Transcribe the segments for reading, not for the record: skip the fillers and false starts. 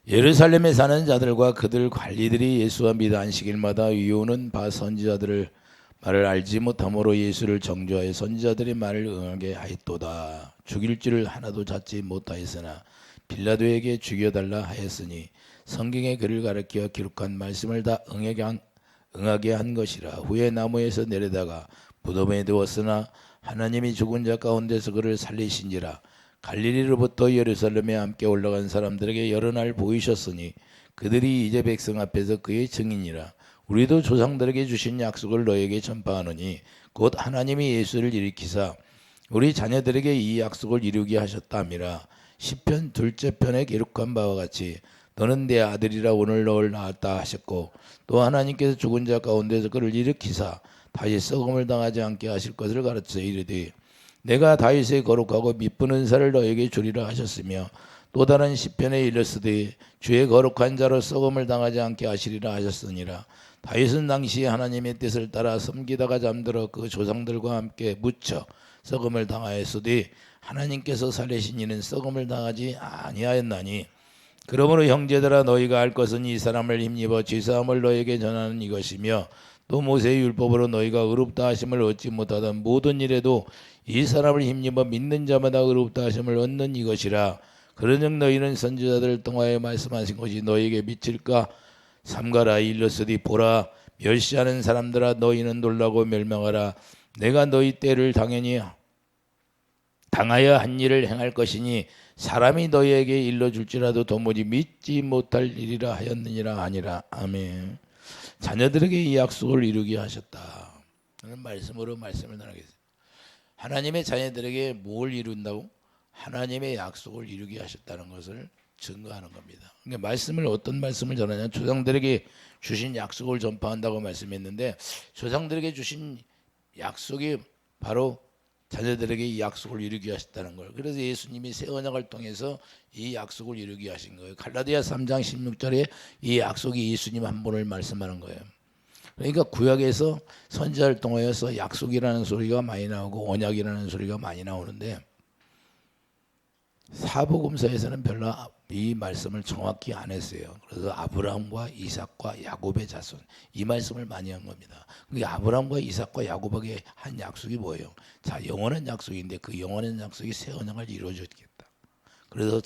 예루살렘에 사는 자들과 그들 관리들이 예수와 및 안식일마다 위오는 바 선지자들을 말을 알지 못함으로 예수를 정죄하여 선지자들의 말을 응하게 하였도다. 죽일 줄을 하나도 찾지 못하였으나 빌라도에게 죽여달라 하였으니 성경에 그를 가리켜 기록한 말씀을 다 응하게 한 것이라. 후에 나무에서 내려다가 무덤에 두었으나 하나님이 죽은 자 가운데서 그를 살리신지라. 갈릴리로부터 예루살렘에 함께 올라간 사람들에게 여러 날 보이셨으니 그들이 이제 백성 앞에서 그의 증인이라. 우리도 조상들에게 주신 약속을 너에게 전파하노니 곧 하나님이 예수를 일으키사 우리 자녀들에게 이 약속을 이루게 하셨다미라. 시편 둘째 편에 기록한 바와 같이 너는 내 아들이라 오늘 너를 낳았다 하셨고 또 하나님께서 죽은 자 가운데서 그를 일으키사 다시 썩음을 당하지 않게 하실 것을 가르쳐 이르되 내가 다윗의 거룩하고 미쁜 은사를 너에게 주리라 하셨으며 또 다른 시편에 이르시되 주의 거룩한 자로 썩음을 당하지 않게 하시리라 하셨으니라. 다윗은 당시 하나님의 뜻을 따라 섬기다가 잠들어 그 조상들과 함께 묻혀 썩음을 당하였으되 하나님께서 살리신 이는 썩음을 당하지 아니하였나니 그러므로 형제들아 너희가 알 것은 이 사람을 힘입어 죄사함을 너에게 전하는 이것이며 또 모세의 율법으로 너희가 의롭다 하심을 얻지 못하던 모든 일에도 이 사람을 힘입어 믿는 자마다 의롭다 하심을 얻는 이것이라. 그러즉 너희는 선지자들을 통하여 말씀하신 것이 너희에게 미칠까? 삼가라. 일러스디 보라 멸시하는 사람들아 너희는 놀라고 멸망하라. 내가 너희 때를 당하여 한 일을 행할 것이니 사람이 너희에게 일러줄지라도 도무지 믿지 못할 일이라 하였느니라 하니라. 아멘. 자녀들에게 이 약속을 이루게 하셨다. 하는 말씀으로 말씀을 나누겠습니다. 하나님의 자녀들에게 뭘 이룬다고? 하나님의 약속을 이루게 하셨다는 것을 증거하는 겁니다. 그러니까 말씀을 어떤 말씀을 전하냐? 조상들에게 주신 약속을 전파한다고 말씀했는데 조상들에게 주신 약속이 바로 자녀들에게 이 약속을 이루게 하셨다는 걸. 그래서 예수님이 새 언약을 통해서 이 약속을 이루게 하신 거예요. 갈라디아 3장 16절에 이 약속이 예수님 한 분을 말씀하는 거예요. 그러니까 구약에서 선지자를 통하여서 약속이라는 소리가 많이 나오고 언약이라는 소리가 많이 나오는데 사복음서에서는 별로 이 말씀을 정확히 안 했어요. 그래서 아브라함과 이삭과 야곱의 자손 이 말씀을 많이 한 겁니다. 그러니까 아브라함과 이삭과 야곱에게 한 약속이 뭐예요? 자, 영원한 약속인데 그 영원한 약속이 새 언약을 이루어주겠다. 그래서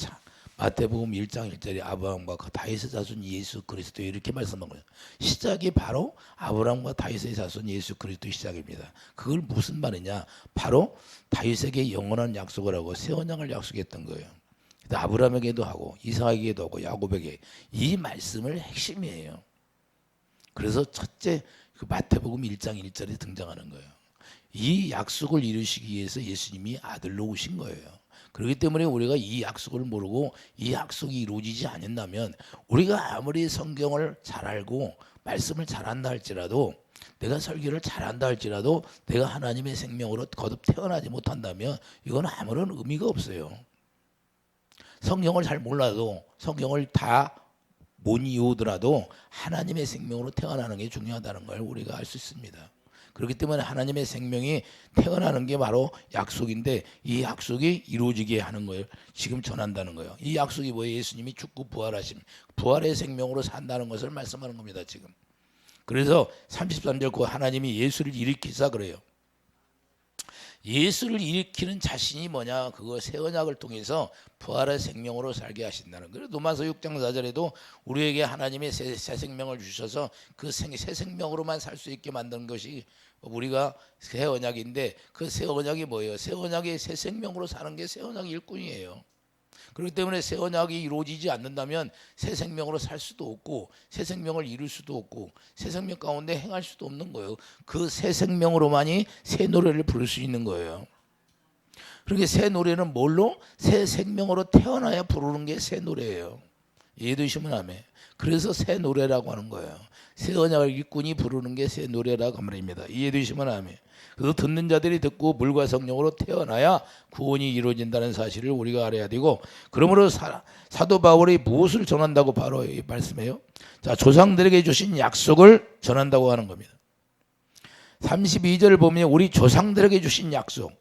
마태복음 1장 1절에 아브라함과 그 다윗의 자손 예수 그리스도 이렇게 말씀한 거예요. 시작이 바로 아브라함과 다윗의 자손 예수 그리스도 시작입니다. 그걸 무슨 말이냐? 바로 다윗에게 영원한 약속을 하고 새 언약을 약속했던 거예요. 아브라함에게도 하고 이삭에게도 하고 야곱에게 이 말씀을 핵심이에요. 그래서 첫째 그 마태복음 1장 1절에 등장하는 거예요. 이 약속을 이루시기 위해서 예수님이 아들로 오신 거예요. 그렇기 때문에 우리가 이 약속을 모르고 이 약속이 이루어지지 않는다면 우리가 아무리 성경을 잘 알고 말씀을 잘한다 할지라도 내가 설교를 잘한다 할지라도 내가 하나님의 생명으로 거듭 태어나지 못한다면 이건 아무런 의미가 없어요. 성경을 잘 몰라도 성경을 다 못 이루더라도 하나님의 생명으로 태어나는 게 중요하다는 걸 우리가 알 수 있습니다. 그렇기 때문에 하나님의 생명이 태어나는 게 바로 약속인데 이 약속이 이루어지게 하는 거예요. 지금 전한다는 거예요. 이 약속이 뭐예요? 예수님이 죽고 부활하심, 부활의 생명으로 산다는 것을 말씀하는 겁니다. 지금. 그래서 33절 그 하나님이 예수를 일으키사 그래요. 예수를 일으키는 자신이 뭐냐? 그거 새 언약을 통해서 부활의 생명으로 살게 하신다는 거예요. 로마서 6장 4절에도 우리에게 하나님의 새 생명을 주셔서 그 새 생명으로만 살 수 있게 만든 것이 우리가 새 언약인데 그 새 언약이 뭐예요? 새 언약이 새 생명으로 사는 게 새 언약의 일꾼이에요. 그렇기 때문에 새 언약이 이루어지지 않는다면 새 생명으로 살 수도 없고 새 생명을 이룰 수도 없고 새 생명 가운데 행할 수도 없는 거예요. 그 새 생명으로만이 새 노래를 부를 수 있는 거예요. 그렇게 새 노래는 뭘로? 새 생명으로 태어나야 부르는 게 새 노래예요. 이해되시면 아멘. 그래서 새 노래라고 하는 거예요. 새 언약을 일꾼이 부르는 게 새 노래라고 말입니다. 이해되시면 아멘. 그래서 듣는 자들이 듣고 물과 성령으로 태어나야 구원이 이루어진다는 사실을 우리가 알아야 되고, 그러므로 사도 바울이 무엇을 전한다고 바로 말씀해요? 자, 조상들에게 주신 약속을 전한다고 하는 겁니다. 32절을 보면 우리 조상들에게 주신 약속,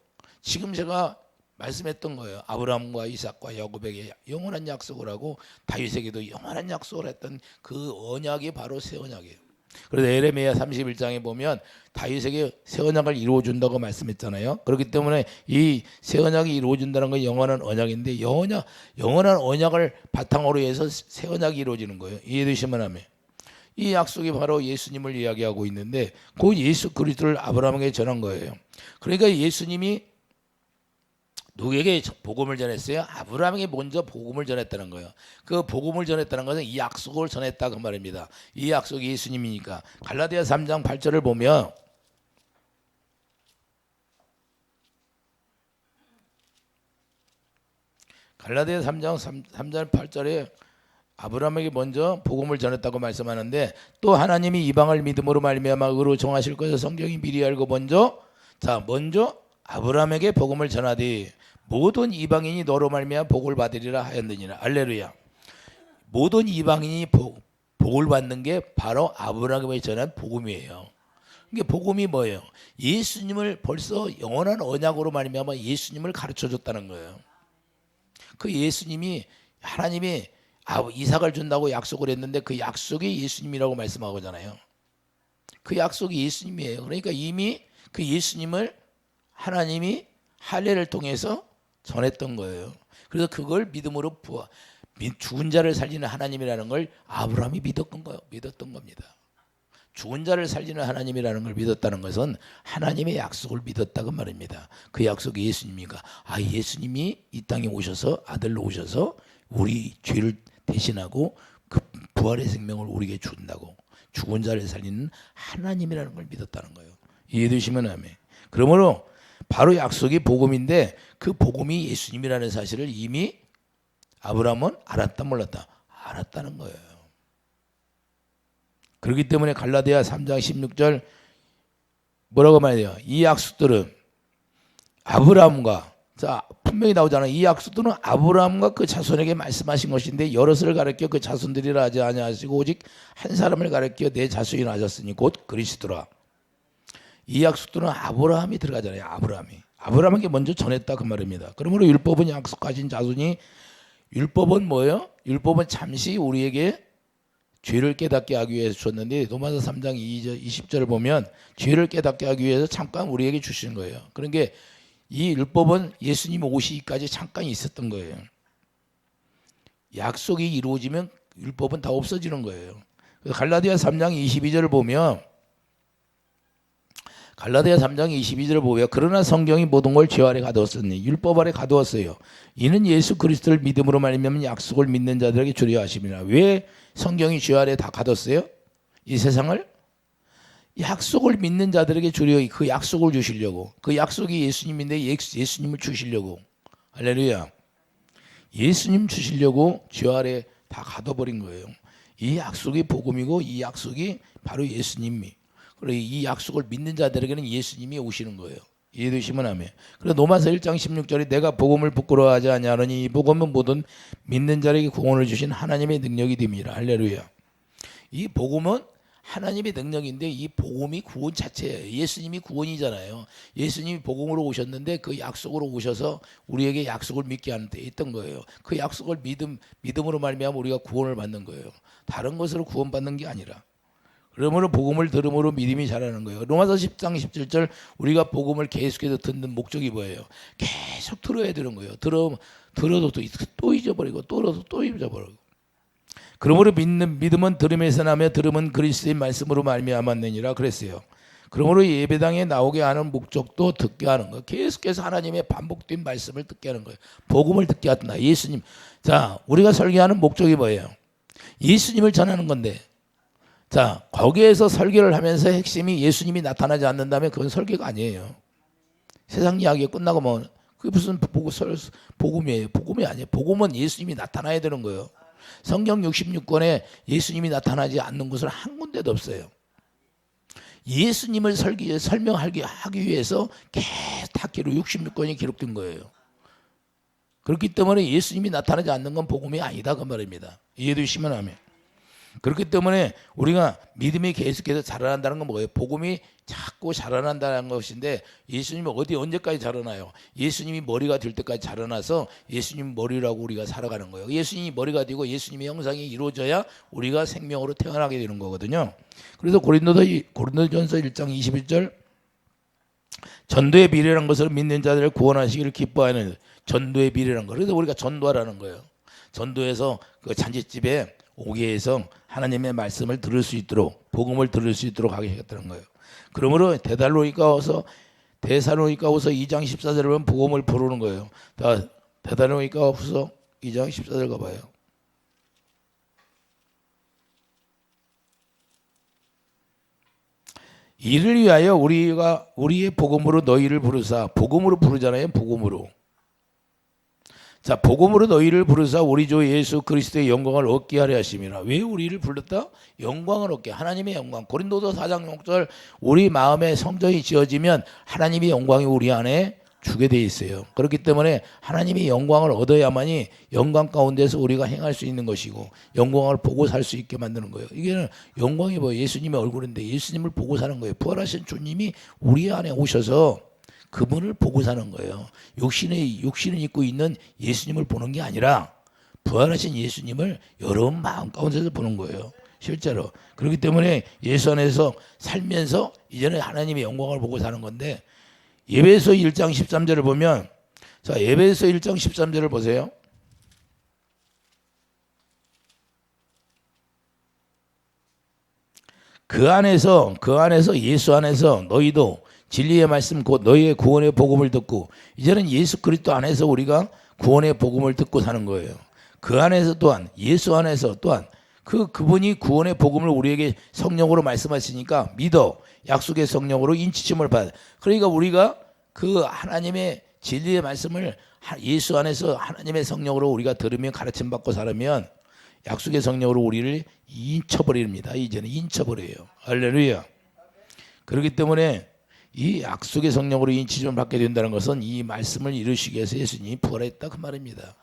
지금 제가 말씀했던 거예요. 아브라함과 이삭과 야곱에게 영원한 약속을 하고 다윗에게도 영원한 약속을 했던 그 언약이 바로 새 언약이에요. 그래서 에레미야 31장에 보면 다윗에게 새 언약을 이루어준다고 말씀했잖아요. 그렇기 때문에 이 새 언약이 이루어진다는 건 영원한 언약인데 영원한 언약을 바탕으로 해서 새 언약이 이루어지는 거예요. 이해되시면 하면 이 약속이 바로 예수님을 이야기하고 있는데 그 예수 그리스도를 아브라함에게 전한 거예요. 그러니까 예수님이 누구에게 복음을 전했어요? 아브라함에게 먼저 복음을 전했다는 거예요. 그 복음을 전했다는 것은 이 약속을 전했다 그 말입니다. 이 약속이 예수님이니까. 갈라디아 3장 8절을 보면 갈라디아 3장 3절 8절에 아브라함에게 먼저 복음을 전했다고 말씀하는데 또 하나님이 이방을 믿음으로 말미암아 의로 정하실 것을 성경이 미리 알고 먼저 아브라함에게 복음을 전하되 모든 이방인이 너로 말미암아 복을 받으리라 하였느니라. 할렐루야. 모든 이방인이 복을 받는 게 바로 아브라함에게 전한 복음이에요. 이게 복음이 뭐예요? 예수님을 벌써 영원한 언약으로 말미암아 예수님을 가르쳐 줬다는 거예요. 그 예수님이 하나님이 이삭을 준다고 약속을 했는데 그 약속이 예수님이라고 말씀하고잖아요. 그 약속이 예수님이에요. 그러니까 이미 그 예수님을 하나님이 할례를 통해서 전했던 거예요. 그래서 그걸 믿음으로 죽은 자를 살리는 하나님이라는 걸 아브라함이 믿었던 겁니다. 죽은 자를 살리는 하나님이라는 걸 믿었다는 것은 하나님의 약속을 믿었다고 말입니다. 그 약속이 예수님이니까 예수님이 이 땅에 오셔서 아들로 오셔서 우리 죄를 대신하고 그 부활의 생명을 우리에게 준다고 죽은 자를 살리는 하나님이라는 걸 믿었다는 거예요. 이해되시면 아멘. 그러므로 바로 약속이 복음인데 그 복음이 예수님이라는 사실을 이미 아브라함은 알았다 몰랐다? 알았다는 거예요. 그렇기 때문에 갈라디아 3장 16절 뭐라고 말해요? 이 약속들은 아브라함과 분명히 나오잖아요. 이 약속들은 아브라함과 그 자손에게 말씀하신 것인데 여럿을 가르쳐 그 자손들이라 하지 아니하시고 오직 한 사람을 가르쳐 내 자손이 하셨으니 곧 그리스도라. 이 약속들은 아브라함이 들어가잖아요. 아브라함에게 먼저 전했다 그 말입니다. 그러므로 율법은 약속하신 자손이 율법은 뭐예요? 율법은 잠시 우리에게 죄를 깨닫게 하기 위해서 줬는데 로마서 3장 20절을 보면 죄를 깨닫게 하기 위해서 잠깐 우리에게 주시는 거예요. 그러니까 이 율법은 예수님 오시기까지 잠깐 있었던 거예요. 약속이 이루어지면 율법은 다 없어지는 거예요. 그래서 갈라디아 3장 22절을 보면 그러나 성경이 모든 걸 죄 아래 가두었으니 율법 아래 가두었어요. 이는 예수 그리스도를 믿음으로 말미암아 약속을 믿는 자들에게 주려 하심이라. 왜 성경이 죄 아래 다 가뒀어요? 이 세상을 약속을 믿는 자들에게 주려 그 약속을 주시려고. 그 약속이 예수님인데 예수님을 주시려고. 할렐루야. 예수님 주시려고 죄 아래 다 가둬버린 거예요. 이 약속이 복음이고 이 약속이 바로 예수님이. 그리고 이 약속을 믿는 자들에게는 예수님이 오시는 거예요. 이해되시면 아멘. 그래서 로마서 1장 16절에 내가 복음을 부끄러워하지 아니하노니 이 복음은 모든 믿는 자에게 구원을 주신 하나님의 능력이 됨이라. 할렐루야. 이 복음은 하나님의 능력인데 이 복음이 구원 자체예요. 예수님이 구원이잖아요. 예수님이 복음으로 오셨는데 그 약속으로 오셔서 우리에게 약속을 믿게 하는 데 있던 거예요. 그 약속을 믿음으로 말미암아 우리가 구원을 받는 거예요. 다른 것으로 구원받는 게 아니라. 그러므로 복음을 들음으로 믿음이 자라는 거예요. 로마서 10장 17절 우리가 복음을 계속해서 듣는 목적이 뭐예요? 계속 들어야 되는 거예요. 들어도 또 잊어버리고 또 잊어버리고. 그러므로 믿음은 들음에서 나며 들음은 그리스도의 말씀으로 말미암았느니라 그랬어요. 그러므로 예배당에 나오게 하는 목적도 듣게 하는 거예요. 계속해서 하나님의 반복된 말씀을 듣게 하는 거예요. 복음을 듣게 한다. 예수님. 자, 우리가 설교하는 목적이 뭐예요? 예수님을 전하는 건데. 자, 거기에서 설교를 하면서 핵심이 예수님이 나타나지 않는다면 그건 설교가 아니에요. 세상 이야기가 끝나고 뭐 그게 무슨 복음이에요. 복음이 아니에요. 복음은 예수님이 나타나야 되는 거예요. 성경 66권에 예수님이 나타나지 않는 곳은 한 군데도 없어요. 예수님을 설명하기 위해서 계속 66권이 기록된 거예요. 그렇기 때문에 예수님이 나타나지 않는 건 복음이 아니다 그 말입니다. 이해되시면 아멘. 그렇기 때문에 우리가 믿음이 계속해서 자라난다는 건 뭐예요? 복음이 자꾸 자라난다는 것인데 예수님이 어디 언제까지 자라나요? 예수님이 머리가 될 때까지 자라나서 예수님 머리라고 우리가 살아가는 거예요. 예수님이 머리가 되고 예수님의 형상이 이루어져야 우리가 생명으로 태어나게 되는 거거든요. 그래서 고린도전서 1장 21절 전도의 미래라는 것을 믿는 자들을 구원하시기를 기뻐하는 전도의 미래라는 거. 그래서 우리가 전도하라는 거예요. 전도해서 그 잔치집에 오게 해서 하나님의 말씀을 들을 수 있도록 복음을 들을 수 있도록 하게 하겠다는 거예요. 그러므로 데살로니가서 2장 14절을 보면 복음을 부르는 거예요. 데살로니가후서 2장 14절 가봐요. 이를 위하여 우리가 우리의 복음으로 너희를 부르사. 복음으로 부르잖아요. 복음으로. 자, 복음으로 너희를 부르사 우리 주 예수 그리스도의 영광을 얻게 하려 하심이라. 왜 우리를 불렀다? 영광을 얻게. 하나님의 영광. 고린도서 4장 6절 우리 마음에 성전이 지어지면 하나님의 영광이 우리 안에 주게 돼 있어요. 그렇기 때문에 하나님의 영광을 얻어야만이 영광 가운데서 우리가 행할 수 있는 것이고 영광을 보고 살 수 있게 만드는 거예요. 이게 영광이 뭐예요? 예수님의 얼굴인데 예수님을 보고 사는 거예요. 부활하신 주님이 우리 안에 오셔서 그분을 보고 사는 거예요. 육신을 입고 있는 예수님을 보는 게 아니라 부활하신 예수님을 여러분 마음 가운데서 보는 거예요. 실제로. 그렇기 때문에 예수 안에서 살면서 이제는 하나님의 영광을 보고 사는 건데 에베소 1장 13절을 보면 자, 에베소 1장 13절을 보세요. 그 안에서 예수 안에서 너희도 진리의 말씀 곧 너희의 구원의 복음을 듣고 이제는 예수 그리스도 안에서 우리가 구원의 복음을 듣고 사는 거예요. 그 안에서 또한 예수 안에서 또한 그분이 구원의 복음을 우리에게 성령으로 말씀하시니까 믿어 약속의 성령으로 인치심을 받아. 그러니까 우리가 그 하나님의 진리의 말씀을 예수 안에서 하나님의 성령으로 우리가 들으며 가르침 받고 살으면 약속의 성령으로 우리를 인쳐버립니다. 이제는 인쳐버려요. 할렐루야. 그렇기 때문에 이 약속의 성령으로 인치심을 받게 된다는 것은 이 말씀을 이루시기 위해서 예수님이 부활했다 그 말입니다.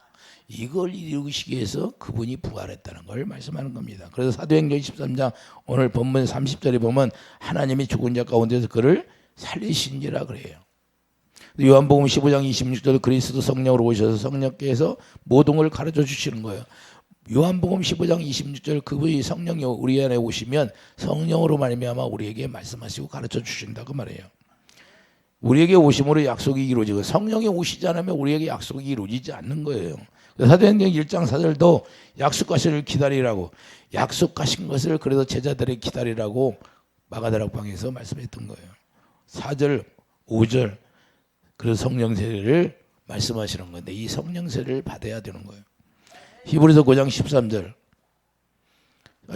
이걸 이루시기 위해서 그분이 부활했다는 걸 말씀하는 겁니다. 그래서 사도행전 13장 오늘 본문 30절에 보면 하나님이 죽은 자 가운데서 그를 살리신지라 그래요. 요한복음 15장 26절 그리스도 성령으로 오셔서 성령께서 모든 걸 가르쳐 주시는 거예요. 요한복음 15장 26절 그분이 성령이 우리 안에 오시면 성령으로 말미암아 우리에게 말씀하시고 가르쳐 주신다 그 말이에요. 우리에게 오심으로 약속이 이루어지고 성령이 오시지 않으면 우리에게 약속이 이루어지지 않는 거예요. 사도행전 1장 4절도 약속하시를 기다리라고 약속하신 것을 그래서 제자들이 기다리라고 마가다락방에서 말씀했던 거예요. 4절 5절 그래서 성령 세례를 말씀하시는 건데 이 성령 세례를 받아야 되는 거예요. 히브리서 9장 13절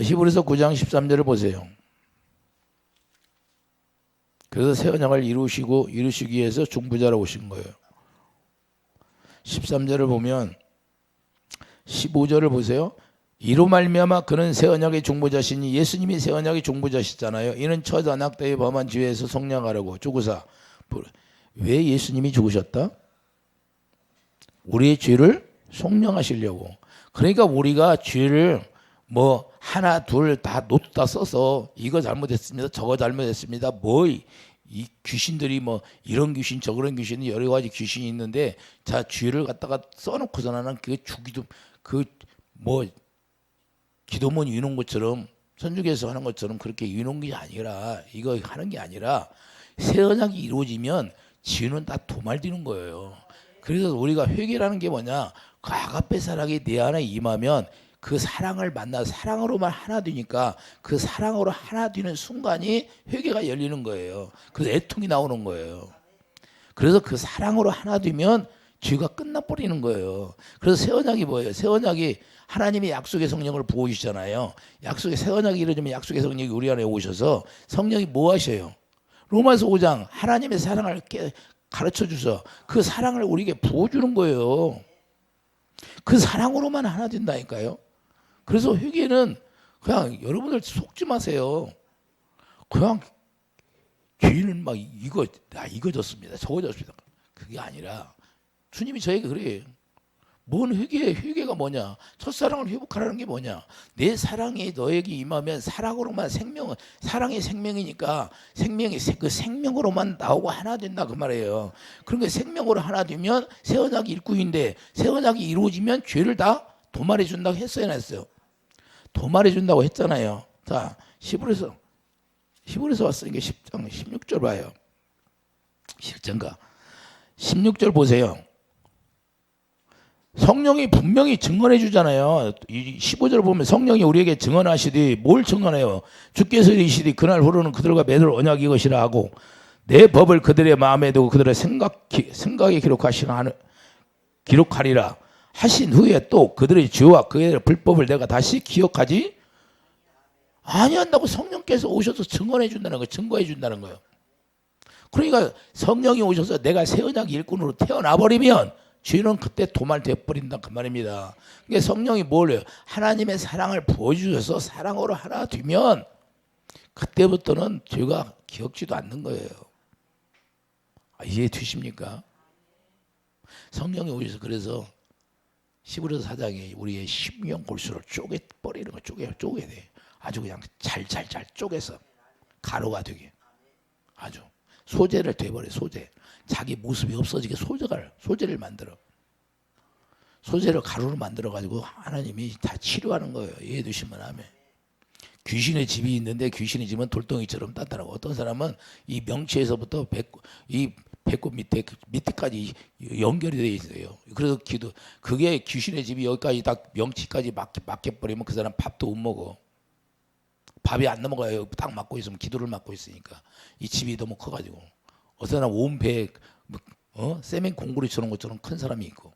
히브리서 9장 13절을 보세요. 그래서 새 언약을 이루시기 위해서 중보자로 오신 거예요. 13절을 보면 15절을 보세요. 이로 말미암아 그는 새 언약의 중보자시니 예수님이 새 언약의 중보자시잖아요. 이는 첫 언약 때에 범한 죄에서 속량하려고 죽으사. 왜 예수님이 죽으셨다? 우리의 죄를 속량하시려고. 그러니까 우리가 죄를 뭐 하나 둘 다 노트다 써서 이거 잘못했습니다. 저거 잘못했습니다. 뭐 이 귀신들이 뭐 이런 귀신 저런 귀신 여러 가지 귀신이 있는데 자 죄를 갖다가 써놓고서 나는 그 주기도 그 뭐 기도문 위는 것처럼 선주교에서 하는 것처럼 그렇게 위는 게 아니라 이거 하는 게 아니라 새 언약이 이루어지면 죄는 다 도말되는 거예요. 그래서 우리가 회개라는 게 뭐냐? 그 아가페 사랑이 내 안에 임하면 그 사랑을 만나 사랑으로만 하나 되니까 그 사랑으로 하나 되는 순간이 회개가 열리는 거예요. 그래서 애통이 나오는 거예요. 그래서 그 사랑으로 하나 되면 죄가 끝나버리는 거예요. 그래서 새 언약이 뭐예요? 새 언약이 하나님이 약속의 성령을 부어주시잖아요. 약속의 새 언약이 이루어지면 약속의 성령이 우리 안에 오셔서 성령이 뭐 하셔요? 로마서 5장 하나님의 사랑을 가르쳐 주셔서 그 사랑을 우리에게 부어주는 거예요. 그 사랑으로만 하나 된다니까요. 그래서 회개는 그냥 여러분들 속지 마세요. 그냥 죄는 막 이거 졌습니다. 저거 졌습니다. 그게 아니라 주님이 저에게 그래요. 뭔 회개가 뭐냐? 첫사랑을 회복하라는 게 뭐냐? 내 사랑이 너에게 임하면 사랑으로만 사랑이 생명이니까 그 생명으로만 나오고 하나 된다 그 말이에요. 그러니까 생명으로 하나 되면 새 언약이 일구인데 새 언약이 이루어지면 죄를 다 도말해 준다고 했어요, 안 했어요? 도말해 준다고 했잖아요. 자, 히브리서 왔으니까 10장 16절 봐요. 실전가 16절 보세요. 성령이 분명히 증언해 주잖아요. 15절 보면 성령이 우리에게 증언하시되 뭘 증언해요? 주께서 이르시되 그날 후로는 그들과 맺을 언약이 것이라 하고 내 법을 그들의 마음에 두고 그들의 생각에 기록하리라 하신 후에 또 그들의 죄와 그의 불법을 내가 다시 기억하지 아니한다고 성령께서 오셔서 증언해 준다는 거예요. 증거해 준다는 거예요. 그러니까 성령이 오셔서 내가 새 언약 일꾼으로 태어나 버리면 죄는 그때 도말돼 버린다 그 말입니다. 그러니까 성령이 뭘 해요? 하나님의 사랑을 부어주셔서 사랑으로 하나 되면 그때부터는 죄가 기억지도 않는 거예요. 이해 되십니까? 성령이 오셔서 그래서 히브리서 4장에 우리의 심령 골수를 쪼개버리는 거 쪼개야 돼. 아주 그냥 잘 쪼개서 가루가 되게 아주 소재를 돼버려. 소재. 자기 모습이 없어지게 소재를 만들어. 소재를 가루로 만들어 가지고 하나님이 다 치료하는 거예요. 이해해 주시면 아멘. 귀신의 집이 있는데 귀신의 집은 돌덩이처럼 단단하고 어떤 사람은 이 명치에서부터 배꼽 밑에까지 연결이 되어 있어요. 그래서 그게 귀신의 집이 여기까지 딱 명치까지 막혀버리면 그 사람 밥도 못 먹어. 밥이 안 넘어가요. 딱 막고 있으면 기도를 막고 있으니까 이 집이 너무 커가지고 어떤 사람 온 배에 세멘 공구리 쳐놓은 것처럼 큰 사람이 있고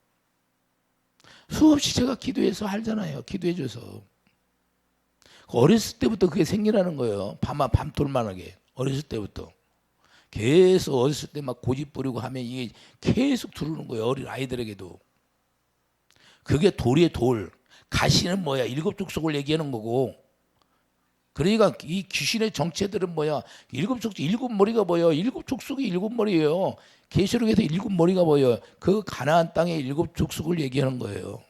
수없이 제가 기도해서 알잖아요. 기도해줘서 어렸을 때부터 그게 생기라는 거예요. 밤톨만하게 어렸을 때부터 계속 어렸을 때 막 고집 부리고 하면 이게 계속 들어오는 거예요. 어린 아이들에게도. 그게 돌이에요. 돌. 가시는 뭐야? 일곱 족속을 얘기하는 거고. 그러니까 이 귀신의 정체들은 뭐야? 일곱 머리가 뭐예요? 일곱 족속이 일곱 머리예요. 계시록에서 일곱 머리가 뭐예요? 그 가나안 땅의 일곱 족속을 얘기하는 거예요.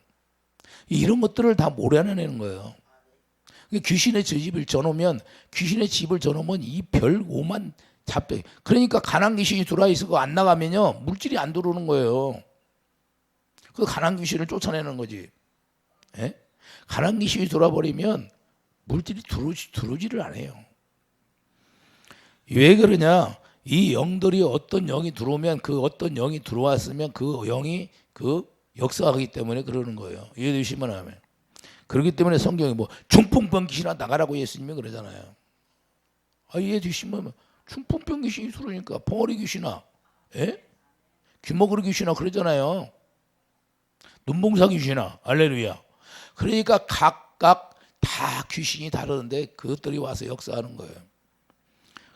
이런 것들을 다 몰아내는 거예요. 귀신의 집을 져놓으면 이 별 오만 잡대. 그러니까 가난 귀신이 들어와 있고 안 나가면요 물질이 안 들어오는 거예요. 그 가난 귀신을 쫓아내는 거지. 예? 가난 귀신이 돌아버리면 물질이 들어오지를 않아요. 왜 그러냐? 이 영들이 어떤 영이 들어오면 그 어떤 영이 들어왔으면 그 영이 그 역사하기 때문에 그러는 거예요. 이해되시면 하면. 그렇기 때문에 성경이 뭐 중풍병 귀신아 나가라고 예수님이 그러잖아요. 이해되시면 중풍병 귀신이 들어오니까 벙어리 귀신아, 귀머거리 귀신아 그러잖아요. 눈봉사 귀신아, 알레루야. 그러니까 각각 다 귀신이 다르는데 그것들이 와서 역사하는 거예요.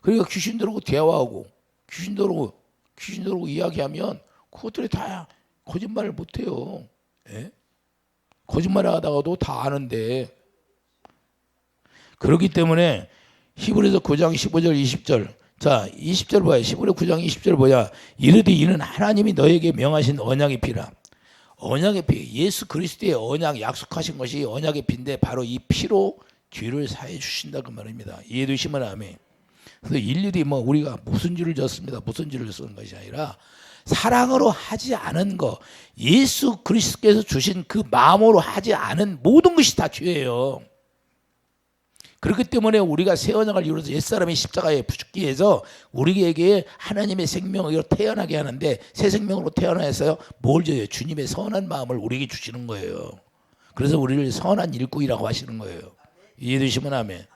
그러니까 귀신들하고 대화하고 귀신들하고 이야기하면 그것들이 다 거짓말을 못해요. 거짓말을 하다가도 다 아는데. 그렇기 때문에 히브리서 9장 15절 20절 자 20절 봐요. 히브리서 9장 20절 뭐야? 이르되 이는 하나님이 너에게 명하신 언약의 피라. 언약의 피, 예수 그리스도의 언약 약속하신 것이 언약의 피인데 바로 이 피로 죄를 사해 주신다 그 말입니다. 이해되시면 아멘. 그래서 일일이 뭐 우리가 무슨 죄를 졌습니다. 무슨 죄를 졌는 것이 아니라 사랑으로 하지 않은 거, 예수 그리스도께서 주신 그 마음으로 하지 않은 모든 것이 다 죄예요. 그렇기 때문에 우리가 새 언약을 이루어서 옛사람이 십자가에 죽기 위해서 우리에게 하나님의 생명으로 태어나게 하는데 새 생명으로 태어나서 뭘 줘요? 주님의 선한 마음을 우리에게 주시는 거예요. 그래서 우리를 선한 일꾼이라고 하시는 거예요. 이해되시면 아멘.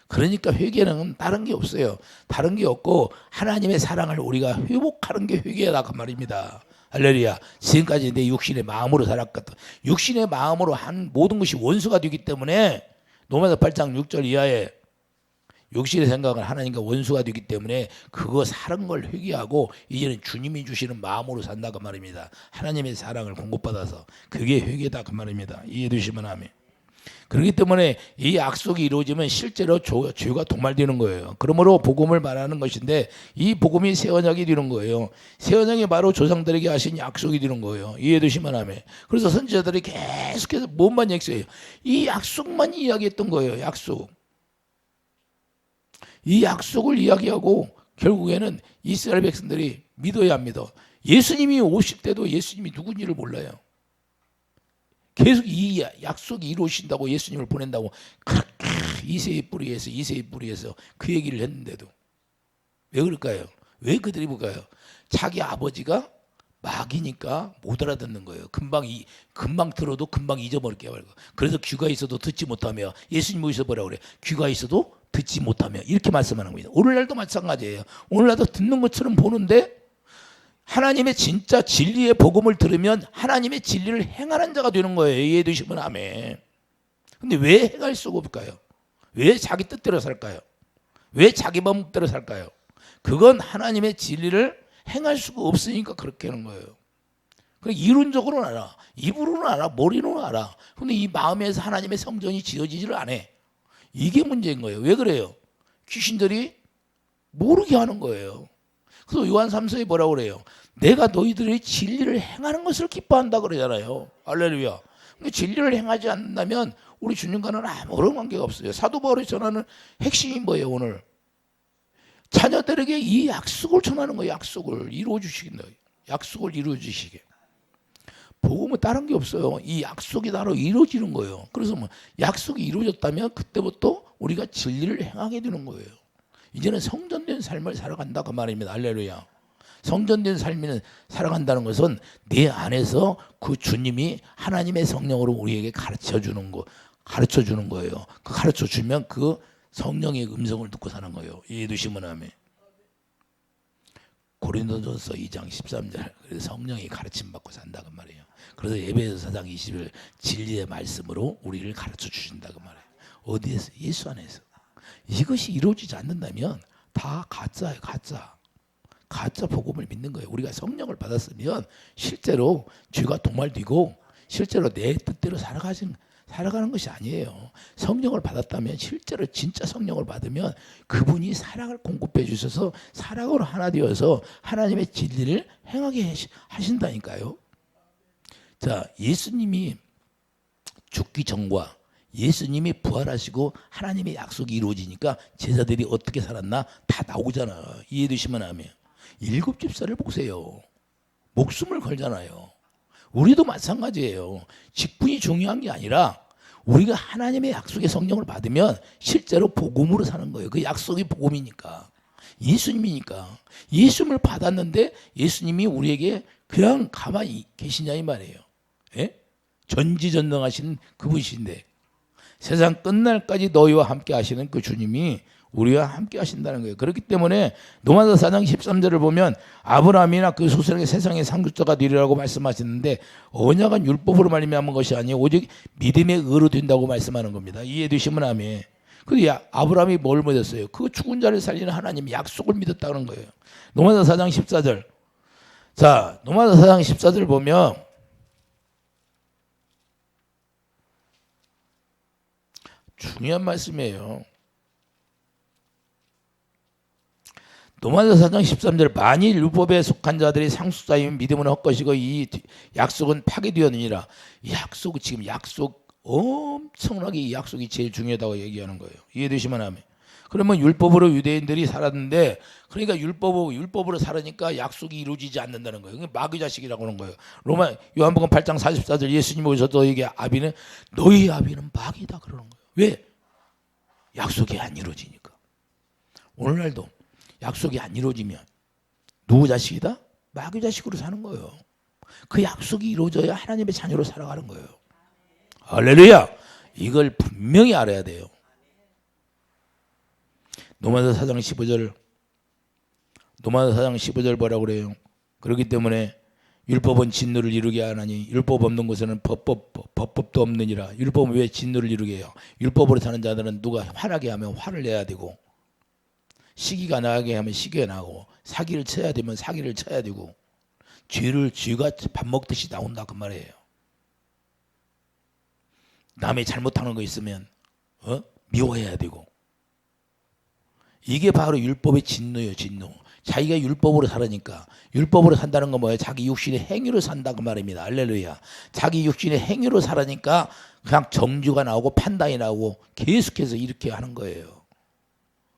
그러니까 회개는 다른 게 없어요. 다른 게 없고 하나님의 사랑을 우리가 회복하는 게 회개다 그 말입니다. 할렐루야. 지금까지 내 육신의 마음으로 살았거든. 육신의 마음으로 한 모든 것이 원수가 되기 때문에 로마서 8장 6절 이하에 육신의 생각은 하나님과 원수가 되기 때문에 그거 사는 걸 회개하고 이제는 주님이 주시는 마음으로 산다 그 말입니다. 하나님의 사랑을 공급받아서 그게 회개다 그 말입니다. 이해되시면 아멘. 그렇기 때문에 이 약속이 이루어지면 실제로 죄가 도말되는 거예요. 그러므로 복음을 말하는 것인데 이 복음이 새 언약이 되는 거예요. 새 언약이 바로 조상들에게 하신 약속이 되는 거예요. 이해되시면 하면. 그래서 선지자들이 계속해서 뭔만 얘기해요. 이 약속만 이야기했던 거예요. 약속. 이 약속을 이야기하고 결국에는 이스라엘 백성들이 믿어야 합니다. 예수님이 오실 때도 예수님이 누군지를 몰라요. 계속 이 약속이 이루어진다고 예수님을 보낸다고 그렇게 이세의 뿌리에서 그 얘기를 했는데도 왜 그럴까요? 왜 그들이 볼까요? 자기 아버지가 마귀니까 못 알아듣는 거예요. 금방 들어도 금방 잊어버릴게요. 그래서 귀가 있어도 듣지 못하며 예수님 어디서 뭐라고 그래? 귀가 있어도 듣지 못하며 이렇게 말씀하는 겁니다. 오늘날도 마찬가지예요. 오늘날도 듣는 것처럼 보는데 하나님의 진짜 진리의 복음을 들으면 하나님의 진리를 행하는 자가 되는 거예요. 이해되시면 아멘. 근데 왜 행할 수가 없을까요? 왜 자기 뜻대로 살까요? 왜 자기 마음대로 살까요? 그건 하나님의 진리를 행할 수가 없으니까 그렇게 하는 거예요. 그냥 이론적으로는 알아. 입으로는 알아. 머리로는 알아. 근데 이 마음에서 하나님의 성전이 지어지지를 않아. 이게 문제인 거예요. 왜 그래요? 귀신들이 모르게 하는 거예요. 그래서 요한 3서에 뭐라고 그래요? 내가 너희들의 진리를 행하는 것을 기뻐한다 그러잖아요. 할렐루야. 근데 진리를 행하지 않는다면 우리 주님과는 아무런 관계가 없어요. 사도 바울이 전하는 핵심이 뭐예요? 오늘 자녀들에게 이 약속을 전하는 거예요. 약속을 이루어 주시긴다. 약속을 이루어 주시게. 복음은 다른 게 없어요. 이 약속이 바로 이루어지는 거예요. 그래서 뭐 약속이 이루어졌다면 그때부터 우리가 진리를 행하게 되는 거예요. 이제는 성전된 삶을 살아간다 그 말입니다. 할렐루야. 성전된 삶을 살아간다는 것은 내 안에서 그 주님이 하나님의 성령으로 우리에게 가르쳐 주는 거예요. 그 가르쳐 주면 그 성령의 음성을 듣고 사는 거예요. 이해되시면 아멘. 고린도전서 2장 13절. 그래서 성령이 가르침 받고 산다 그 말이에요. 그래서 에베소 4장 20절 진리의 말씀으로 우리를 가르쳐 주신다 그 말이에요. 어디에서? 예수 안에서. 이것이 이루어지지 않는다면 다 가짜예요. 가짜 복음을 믿는 거예요. 우리가 성령을 받았으면 실제로 죄가 도말되고 실제로 내 뜻대로 살아가는 것이 아니에요. 성령을 받았다면 실제로 진짜 성령을 받으면 그분이 사랑을 공급해 주셔서 사랑으로 하나 되어서 하나님의 진리를 행하게 하신다니까요. 자, 예수님이 죽기 전과 예수님이 부활하시고 하나님의 약속이 이루어지니까 제자들이 어떻게 살았나 다 나오잖아. 이해되시면 하면 7 집사를 보세요. 목숨을 걸잖아요. 우리도 마찬가지예요. 직분이 중요한 게 아니라 우리가 하나님의 약속의 성령을 받으면 실제로 복음으로 사는 거예요. 그 약속이 복음이니까. 예수님이니까. 예수님을 받았는데 예수님이 우리에게 그냥 가만히 계시냐 이 말이에요. 예? 전지전능하신 그분이신데 세상 끝날까지 너희와 함께 하시는 그 주님이 우리와 함께 하신다는 거예요. 그렇기 때문에 로마서 4장 13절을 보면 아브라함이나 그 소생의 세상의 상속자가 되리라고 말씀하시는데 언약은 율법으로 말미암은 것이 아니고 오직 믿음의 의로 된다고 말씀하는 겁니다. 이해되시면 아멘. 근데 아브라함이 뭘 믿었어요? 그 죽은 자를 살리는 하나님 약속을 믿었다는 거예요. 로마서 4장 14절. 자, 로마서 4장 14절 보면 중요한 말씀이에요. 로마서 4장 13절 만일 율법에 속한 자들이 상속자이면 믿음은 헛것이고 이 약속은 파괴되었느니라. 이 약속 지금 약속 엄청나게 이 약속이 제일 중요하다고 얘기하는 거예요. 이해되시면 하면. 그러면 율법으로 유대인들이 살았는데 그러니까 율법으로 살으니까 약속이 이루어지지 않는다는 거예요. 마귀 자식이라고 하는 거예요. 요한복음 8장 44절 예수님 오셔서 너희에게 너희 아비는 마귀다 그러는 거예요. 왜? 약속이 안 이루어지니까. 오늘날도 약속이 안 이루어지면 누구 자식이다? 마귀 자식으로 사는 거예요. 그 약속이 이루어져야 하나님의 자녀로 살아가는 거예요. 할렐루야. 이걸 분명히 알아야 돼요. 로마서 4장 15절 뭐라고 그래요? 그렇기 때문에 율법은 진노를 이루게 하나니 율법 없는 곳에는 법법도 없느니라. 율법은 왜 진노를 이루게 해요? 율법으로 사는 자들은 누가 화나게 하면 화를 내야 되고 시기가 나게 하면 시기가 나고 사기를 쳐야 되면 사기를 쳐야 되고 죄가 밥 먹듯이 나온다 그 말이에요. 남의 잘못하는 거 있으면 미워해야 되고. 이게 바로 율법의 진노예요. 진노. 자기가 율법으로 살으니까. 율법으로 산다는 건 뭐예요? 자기 육신의 행위로 산다 그 말입니다. 할렐루야. 자기 육신의 행위로 살으니까 그냥 정죄가 나오고 판단이 나오고 계속해서 이렇게 하는 거예요.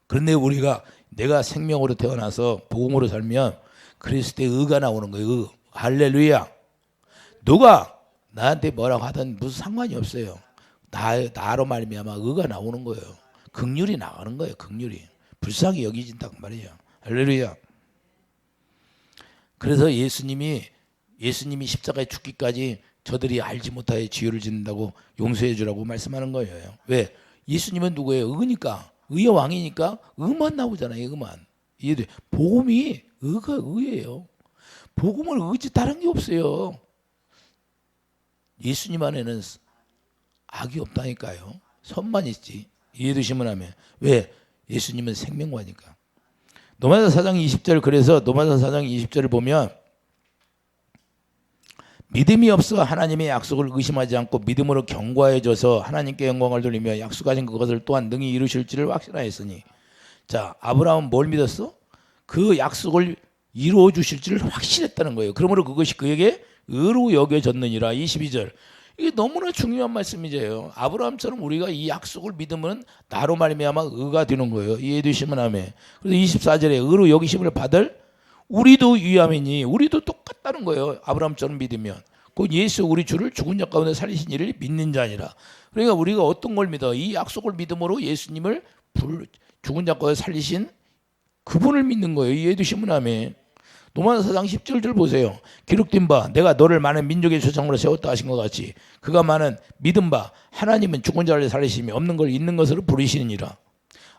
그런데 우리가 내가 생명으로 태어나서 복음으로 살면 그리스도의 의가 나오는 거예요. 의. 할렐루야. 누가 나한테 뭐라고 하든 무슨 상관이 없어요. 나로 말미암아 의가 나오는 거예요. 긍휼이 나가는 거예요. 긍휼이. 불쌍히 여기진다고 말이에요. 할렐루야. 그래서 예수님이 십자가에 죽기까지 저들이 알지 못하여 지혈을 짓는다고 용서해 주라고 말씀하는 거예요. 왜? 예수님은 누구예요? 의니까. 의의 왕이니까 의만 나오잖아요. 의만. 이해돼? 복음이 의가 의예요. 복음을 의지 다른 게 없어요. 예수님 안에는 악이 없다니까요. 선만 있지. 이해되시면 하면. 왜? 예수님은 생명과니까. 노마서 4장 20절 그래서 노마서 4장 20절을 보면 믿음이 없어 하나님의 약속을 의심하지 않고 믿음으로 견고해져서 하나님께 영광을 돌리며 약속하신 그것을 또한 능히 이루실지를 확신하였으니. 자, 아브라함은 뭘 믿었어? 그 약속을 이루어 주실지를 확신했다는 거예요. 그러므로 그것이 그에게 의로 여겨졌느니라. 22절. 이게 너무나 중요한 말씀이죠. 아브라함처럼 우리가 이 약속을 믿으면 나로 말미암아 의가 되는 거예요. 이해되시면 아멘. 그래서 24절에 의로 여기심을 받을 우리도 위함이니 우리도 똑같다는 거예요. 아브라함처럼 믿으면. 그 예수 우리 주를 죽은 자 가운데 살리신 이를 믿는 자니라. 그러니까 우리가 어떤 걸 믿어? 이 약속을 믿음으로 예수님을 죽은 자 가운데 살리신 그분을 믿는 거예요. 이해되시면 아멘. 노마서 4장 10절들 보세요. 기록된 바 내가 너를 많은 민족의 조상으로 세웠다 하신 것 같이 그가 많은 믿은 바 하나님은 죽은 자를 살리시며 없는 걸 있는 것으로 부르시느니라.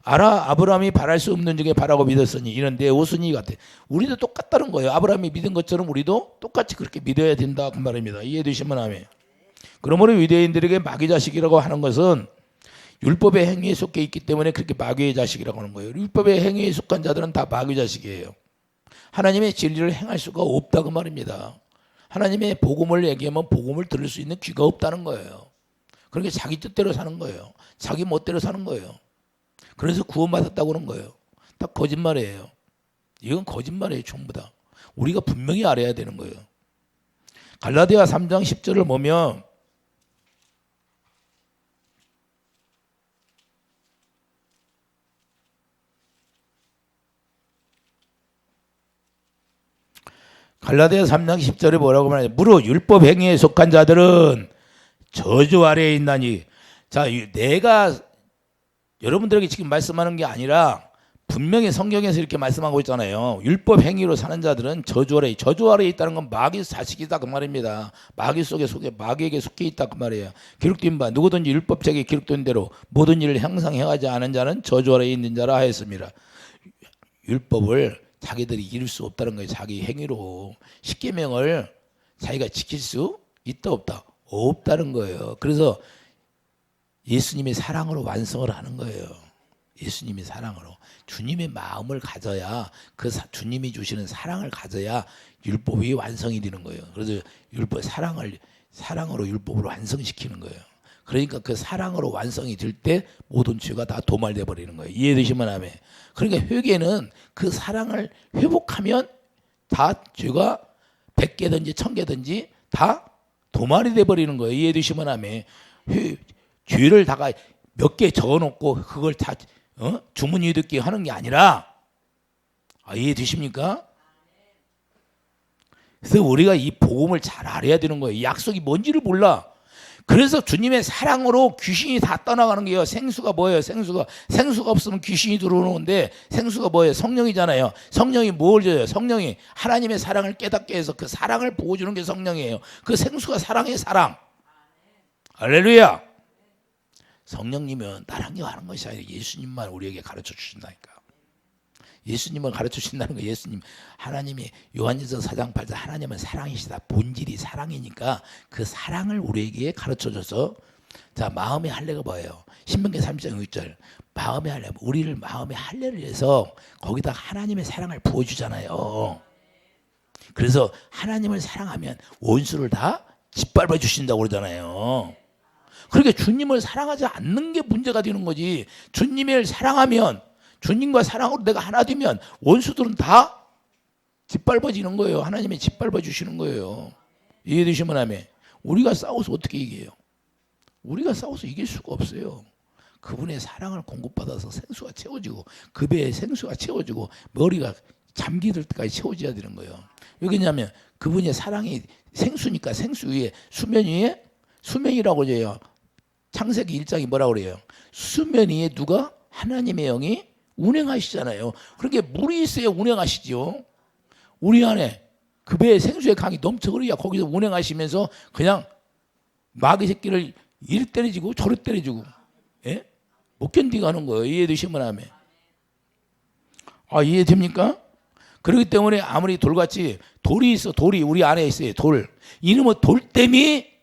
알아 아브라함이 바랄 수 없는 중에 바라고 믿었으니 이는 내 오순이 같아. 우리도 똑같다는 거예요. 아브라함이 믿은 것처럼 우리도 똑같이 그렇게 믿어야 된다 그 말입니다. 이해되시면 아멘. 그러므로 유대인들에게 마귀 자식이라고 하는 것은 율법의 행위에 속해 있기 때문에 그렇게 마귀의 자식이라고 하는 거예요. 율법의 행위에 속한 자들은 다 마귀 자식이에요. 하나님의 진리를 행할 수가 없다고 말입니다. 하나님의 복음을 얘기하면 복음을 들을 수 있는 귀가 없다는 거예요. 그러니까 자기 뜻대로 사는 거예요. 자기 멋대로 사는 거예요. 그래서 구원받았다고 그런 거예요. 다 거짓말이에요. 이건 거짓말이에요. 전부 다. 우리가 분명히 알아야 되는 거예요. 갈라디아 3장 10절을 보면 갈라디아 3장 10절에 뭐라고 말하냐. 무릇 율법 행위에 속한 자들은 저주 아래에 있나니. 자, 내가 여러분들에게 지금 말씀하는 게 아니라 분명히 성경에서 이렇게 말씀하고 있잖아요. 율법 행위로 사는 자들은 저주 아래에 있다는 건 마귀 자식이다 그 말입니다. 마귀에게 속해 있다 그 말이에요. 기록된 바 누구든지 율법책에 기록된 대로 모든 일을 항상 행하지 않은 자는 저주 아래에 있는 자라 하였습니다. 율법을 자기들이 이룰 수 없다는 거예요. 자기 행위로. 십계명을 자기가 지킬 수 있다 없다? 없다는 거예요. 그래서 예수님의 사랑으로 완성을 하는 거예요. 예수님의 사랑으로. 주님의 마음을 가져야 주님이 주시는 사랑을 가져야 율법이 완성이 되는 거예요. 그래서 사랑으로 율법을 완성시키는 거예요. 그러니까 그 사랑으로 완성이 될 때 모든 죄가 다 도말돼 버리는 거예요. 이해되시면 아멘. 그러니까 회개는 그 사랑을 회복하면 다 죄가 100개든지 1000개든지 다 도말이 돼 버리는 거예요. 이해되시면 아멘. 죄를 다가 몇 개 적어놓고 그걸 다 주머니에 넣기 하는 게 아니라 이해되십니까? 그래서 우리가 이 복음을 잘 알아야 되는 거예요. 이 약속이 뭔지를 몰라. 그래서 주님의 사랑으로 귀신이 다 떠나가는 게요. 생수가 뭐예요? 생수가 없으면 귀신이 들어오는데 생수가 뭐예요? 성령이잖아요. 성령이 뭘 줘요? 성령이 하나님의 사랑을 깨닫게 해서 그 사랑을 보여주는 게 성령이에요. 그 생수가 사랑의 사랑. 할렐루야. 성령님은 다른 게 하는 것이 아니라 예수님만 우리에게 가르쳐 주신다니까. 예수님을 가르쳐 주신다는 거예요. 예수님, 하나님이 요한일서 4장 8절 하나님은 사랑이시다. 본질이 사랑이니까 그 사랑을 우리에게 가르쳐 줘서 자 마음의 할례가 뭐예요? 신명기 30장 6절 마음의 할례, 우리를 마음의 할례를 해서 거기다 하나님의 사랑을 부어주잖아요. 그래서 하나님을 사랑하면 원수를 다 짓밟아 주신다고 그러잖아요. 그렇게 주님을 사랑하지 않는 게 문제가 되는 거지. 주님을 사랑하면, 주님과 사랑으로 내가 하나 되면 원수들은 다 짓밟아지는 거예요. 하나님이 짓밟아 주시는 거예요. 이해되시면 아멘. 우리가 싸워서 어떻게 이겨요? 우리가 싸워서 이길 수가 없어요. 그분의 사랑을 공급받아서 생수가 채워지고, 그 배에 생수가 채워지고, 머리가 잠기들 때까지 채워져야 되는 거예요. 왜냐하면 그분의 사랑이 생수니까, 생수 위에, 수면 위에, 수면이라고 해요. 창세기 1장이 뭐라고 그래요? 수면 위에 누가? 하나님의 영이 운행하시잖아요. 그렇게 물이 있어야 운행하시죠. 우리 안에 그 배에 생수의 강이 넘쳐 흐르야 거기서 운행하시면서 그냥 마귀 새끼를 이리 때려주고 저리 때려주고, 예? 못 견디게 하는 거예요. 이해되시면 하면. 이해됩니까? 그렇기 때문에 아무리 돌같이 돌이 있어, 돌이 우리 안에 있어요. 돌. 이놈의 돌땜이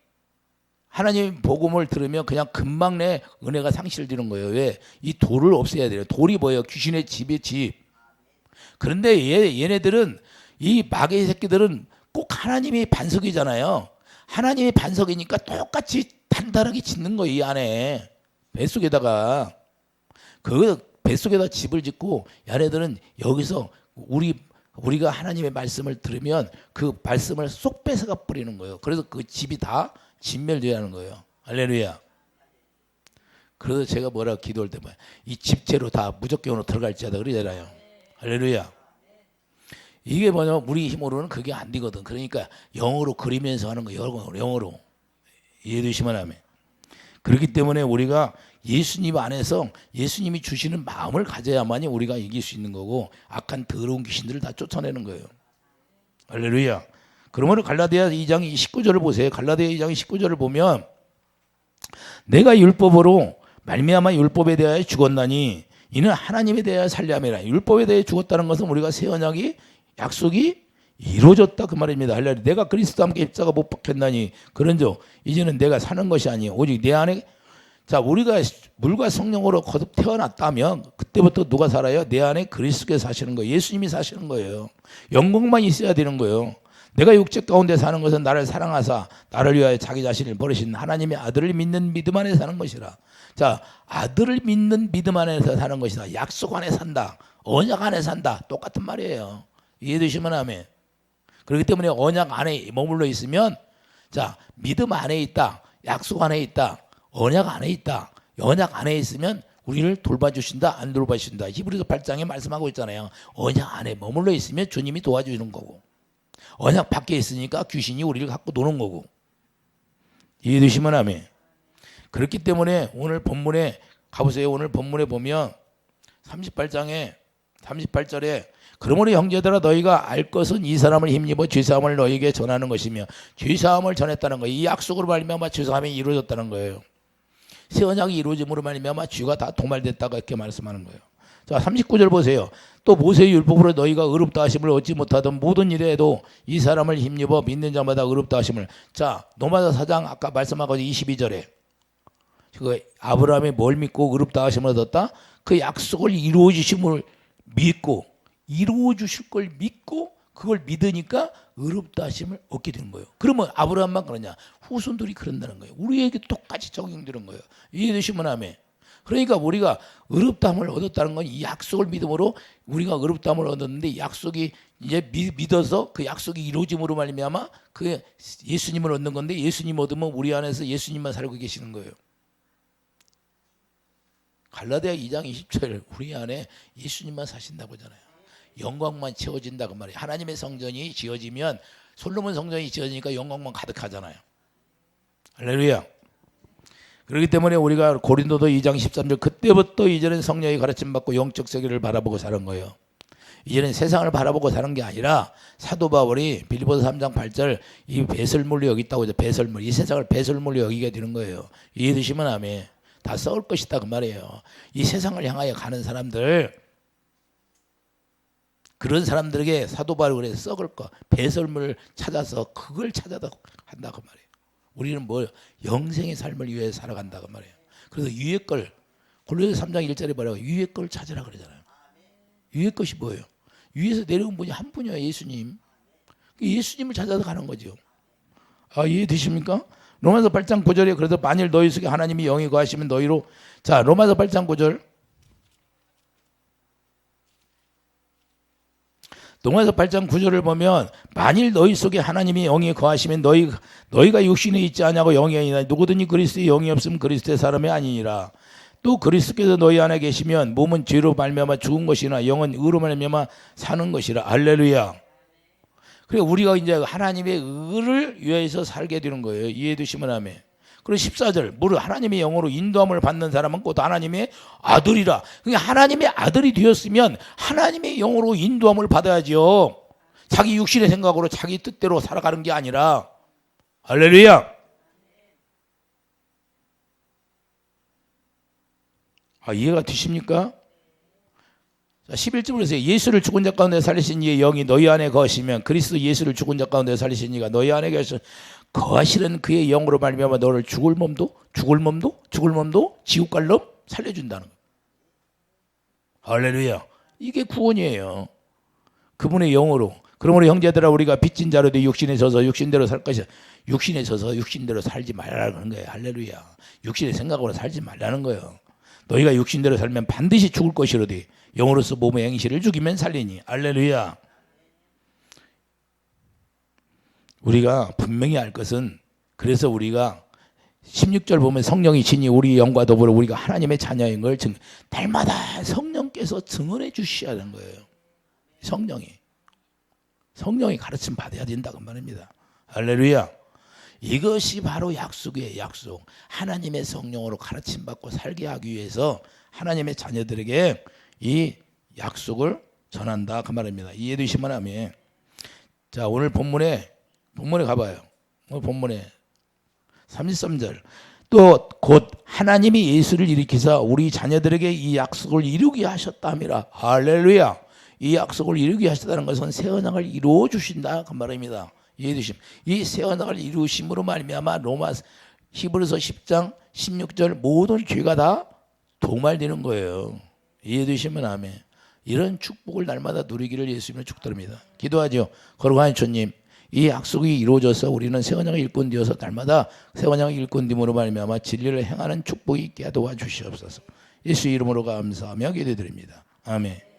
하나님 복음을 들으면 그냥 금방 내 은혜가 상실되는 거예요. 왜? 이 돌을 없애야 돼요. 돌이 뭐예요? 귀신의 집의 집. 그런데 얘네들은, 이 마귀 새끼들은 꼭 하나님이 반석이잖아요. 하나님이 반석이니까 똑같이 단단하게 짓는 거예요. 이 안에 뱃속에다가, 그 뱃속에다 집을 짓고, 얘네들은 여기서 우리가 하나님의 말씀을 들으면 그 말씀을 쏙 뺏어가 버리는 거예요. 그래서 그 집이 다 진멸되어야 하는 거예요. 할렐루야. 그래서 제가 뭐라고 기도할 때 이 집채로 다 무적경으로 들어갈지어다 그러잖아요. 할렐루야. 이게 뭐냐면 우리 힘으로는 그게 안 되거든. 그러니까 영어로 그리면서 하는 거예요. 영어로. 이해되시면 하면. 그렇기 때문에 우리가 예수님 안에서 예수님이 주시는 마음을 가져야만이 우리가 이길 수 있는 거고, 악한 더러운 귀신들을 다 쫓아내는 거예요. 할렐루야. 그러면 갈라디아 2장 19절을 보세요. 갈라디아 2장 19절을 보면, 내가 율법으로 말미암아 율법에 대하여 죽었나니 이는 하나님에 대하여 살려함이라. 율법에 대해 죽었다는 것은 우리가 새 언약이 약속이 이루어졌다 그 말입니다. 할렐루야. 내가 그리스도와 함께 십자가 못 박혔나니 그런즉 이제는 내가 사는 것이 아니요 오직 내 안에, 자, 우리가 물과 성령으로 거듭 태어났다면 그때부터 누가 살아요? 내 안에 그리스도께서 사시는 거예요. 예수님이 사시는 거예요. 영광만 있어야 되는 거예요. 내가 육체 가운데 사는 것은 나를 사랑하사 나를 위하여 자기 자신을 버리신 하나님의 아들을 믿는 믿음 안에 사는 것이라. 자, 아들을 믿는 믿음 안에서 사는 것이다. 약속 안에 산다. 언약 안에 산다. 똑같은 말이에요. 이해되시면 아멘. 그렇기 때문에 언약 안에 머물러 있으면, 자, 믿음 안에 있다. 약속 안에 있다. 언약 안에 있다. 언약 안에 있으면 우리를 돌봐주신다. 안 돌봐주신다. 히브리서 8장에 말씀하고 있잖아요. 언약 안에 머물러 있으면 주님이 도와주는 거고, 언약 밖에 있으니까 귀신이 우리를 갖고 노는 거고. 이해되시면 아멘. 그렇기 때문에 오늘 본문에 가보세요. 오늘 본문에 보면 38장에 38절에 그러므로 형제들아 너희가 알 것은 이 사람을 힘입어 죄사함을 너희에게 전하는 것이며, 죄사함을 전했다는 거예요. 이 약속으로 말미암아 죄사함이 이루어졌다는 거예요. 새 언약이 이루어짐으로 말미암아 죄가 다 도말됐다고 이렇게 말씀하는 거예요. 자, 39절 보세요. 또 모세의 율법으로 너희가 의롭다 하심을 얻지 못하던 모든 일에도 이 사람을 힘입어 믿는 자마다 의롭다 하심을. 자, 노마다 4장 아까 말씀하고 22절에 그 아브라함이 뭘 믿고 의롭다 하심을 얻었다? 그 약속을 이루어 주심을 믿고, 이루어 주실 걸 믿고 그걸 믿으니까 의롭다 하심을 얻게 되는 거예요. 그러면 아브라함만 그러냐? 후손들이 그런다는 거예요. 우리에게 똑같이 적용되는 거예요. 이해되시면 아멘. 그러니까 우리가 의롭다함을 얻었다는 건 이 약속을 믿음으로 우리가 의롭다함을 얻었는데, 약속이 이제 믿어서 그 약속이 이루어짐으로 말미암아 그 예수님을 얻는 건데, 예수님 얻으면 우리 안에서 예수님만 살고 계시는 거예요. 갈라디아 2장 20절 우리 안에 예수님만 사신다고 하잖아요. 영광만 채워진다고 말이에요. 하나님의 성전이 지어지면, 솔로몬 성전이 지어지니까 영광만 가득하잖아요. 할렐루야. 그렇기 때문에 우리가 고린도도 2장 13절 그때부터 이제는 성령의 가르침 받고 영적 세계를 바라보고 사는 거예요. 이제는 세상을 바라보고 사는 게 아니라 사도 바울이 빌립보서 3장 8절 이 배설물로 여기 있다고 하죠. 배설물. 이 세상을 배설물로 여기게 되는 거예요. 이해되시면 아멘. 다 썩을 것이다 그 말이에요. 이 세상을 향하여 가는 사람들, 그런 사람들에게 사도 바울이 그래서 썩을 거, 배설물을 찾아서 그걸 찾아다 한다 그 말이에요. 우리는 뭐 영생의 삶을 위해 살아간다 그 말이에요. 그래서 위의 걸, 골로새 3장 1절에 뭐라고 위의 걸 찾으라 그러잖아요. 위의 것이 뭐예요? 위에서 내려온 분이 한 분이에요. 예수님. 예수님을 찾아서 가는 거죠. 이해되십니까? 로마서 8장 9절에 그래서 만일 너희 속에 하나님이 영이 거하시면 너희로 자 로마서 8장 9절 로마서 8장 9절을 보면 만일 너희 속에 하나님이 영이 거하시면 너희가 육신에 있지 않냐고 영이 아니라 누구든지 그리스도의 영이 없으면 그리스도의 사람이 아니니라. 또 그리스도께서 너희 안에 계시면 몸은 죄로 말미암아 죽은 것이나 영은 의로 말미암아 사는 것이라. 할렐루야. 그래 우리가 이제 하나님의 의를 위해서 살게 되는 거예요. 이해해 주시면 아멘. 그리고 14절 무릇 하나님의 영으로 인도함을 받는 사람은 곧 하나님의 아들이라. 그러니까 하나님의 아들이 되었으면 하나님의 영으로 인도함을 받아야죠. 자기 육신의 생각으로 자기 뜻대로 살아가는 게 아니라. 할렐루야. 이해가 되십니까? 자, 11절 보세요. 예수를 죽은 자 가운데 살리신 이의 영이 너희 안에 거하시면 그리스도 예수를 죽은 자 가운데 살리신 이가 너희 안에 거하시는 그의 영으로 말미암아 너를 죽을 몸도 지옥 갈 놈 살려준다는 거예요. 할렐루야. 이게 구원이에요. 그분의 영으로. 그러므로 형제들아 우리가 빚진 자로 돼 육신에 져서 육신대로 살 것이야. 육신에 져서 육신대로 살지 말라는 거예요. 할렐루야. 육신의 생각으로 살지 말라는 거예요. 너희가 육신대로 살면 반드시 죽을 것이로되 영으로서 몸의 행실을 죽이면 살리니. 할렐루야. 우리가 분명히 알 것은 그래서 우리가 16절 보면 성령이 친히 우리 영과 더불어 우리가 하나님의 자녀인 걸 날마다 성령께서 증언해 주셔야 하는 거예요. 성령이 가르침 받아야 된다고 말입니다. 할렐루야. 이것이 바로 약속이에요. 약속. 하나님의 성령으로 가르침 받고 살게 하기 위해서 하나님의 자녀들에게 이 약속을 전한다 그 말입니다. 이해되시면 아멘. 자 오늘 본문에 가봐요. 본문에 33절 또 곧 하나님이 예수를 일으키사 우리 자녀들에게 이 약속을 이루게 하셨다미라. 할렐루야. 이 약속을 이루게 하셨다는 것은 새 언약을 이루어 주신다 그 말입니다. 이해되십니까? 이 새 언약을 이루심으로 말미암아 히브리서 10장 16절 모든 죄가 다 도말되는 거예요. 이해되시면 아멘. 이런 축복을 날마다 누리기를 예수님은 축도합니다. 기도하죠. 거룩한 주님, 이 약속이 이루어져서 우리는 새 언약의 일꾼 되어서 날마다 새 언약의 일꾼 됨으로 말미암아 진리를 행하는 축복이 있게 도와주시옵소서. 예수 이름으로 감사하며 기도드립니다. 아멘.